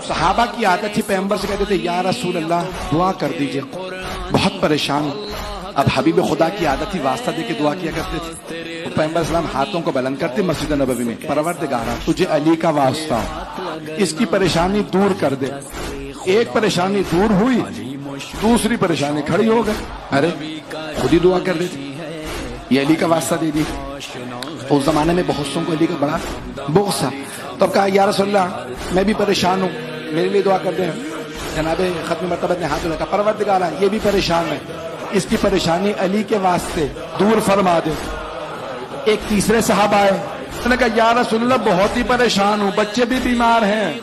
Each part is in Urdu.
صحابہ کی عادت تھی پیغمبر سے کہتے تھے یا رسول اللہ دعا کر دیجئے، بہت پریشان ہوں۔ اب حبیب خدا کی عادت تھی واسطہ دے کے دعا کیا کرتے تھے۔ پیغمبر اسلام ہاتھوں کو بلند کرتے مسجد نبوی میں، پروردگارا تجھے علی کا واسطہ، اس کی پریشانی دور کر دے۔ ایک پریشانی دور ہوئی، دوسری پریشانی کھڑی ہو گئی، ارے خود ہی دعا کر دیتی، یہ علی کا واسطہ دے دی۔ اس زمانے میں بہت سوں کو علی کا بڑا بغض تھا، تو کہا یا رسول اللہ میں بھی پریشان ہوں، میرے لیے دعا کر دیں۔ جناب ختم مرتبہ نے ہاتھ لگا، پروردگارا یہ بھی پریشان ہے، اس کی پریشانی علی کے واسطے دور فرما دے۔ ایک تیسرے صحابہ آئے، انہوں نے کہا یا رسول اللہ بہت ہی پریشان ہوں، بچے بھی بیمار ہیں،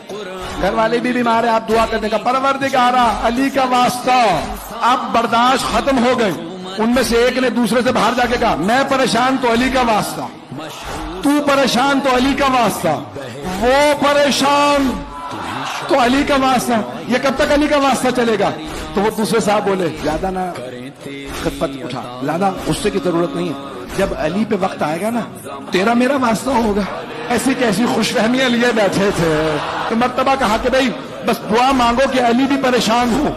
گھر والے بھی بیمار ہیں، آپ دعا کرنے کا۔ پروردگارا علی کا واسطہ، اب برداشت ختم ہو گئی۔ ان میں سے ایک نے دوسرے سے باہر جا کے کہا میں پریشان تو علی کا واسطہ، تو پریشان تو علی کا واسطہ، وہ پریشان تو علی کا واسطہ، یہ کب تک علی کا واسطہ چلے گا؟ تو وہ دوسرے صاحب بولے زیادہ نہ خفت اٹھا، زیادہ غصے کی ضرورت نہیں ہے، جب علی پہ وقت آئے گا نا تیرا میرا واسطہ ہوگا۔ ایسی کیسی خوش فہمیاں لیے بیٹھے تھے۔ تو مرتبہ کہا کہ بھائی بس دعا مانگو کہ علی بھی پریشان ہو،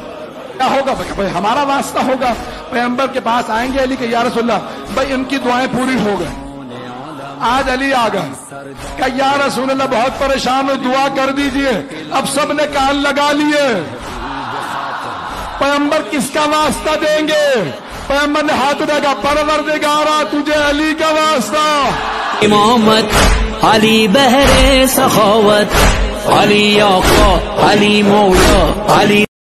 کیا ہوگا؟ بھائی ہمارا واسطہ ہوگا۔ پیغمبر کے پاس آئیں گے علی کہ یا رسول اللہ بھائی ان کی دعائیں پوری ہو گئیں۔ آج علی آ گئے کہ یا رسول اللہ بہت پریشان ہو، دعا کر دیجئے۔ اب سب نے کان لگا لیے، پیغمبر کس کا واسطہ دیں گے؟ پیغمبر نے ہاتھ اٹھایا، پروردگارا تجھے علی کا واسطہ۔ امامت علی بہر سخاوت، علی آقا، علی مولا، علی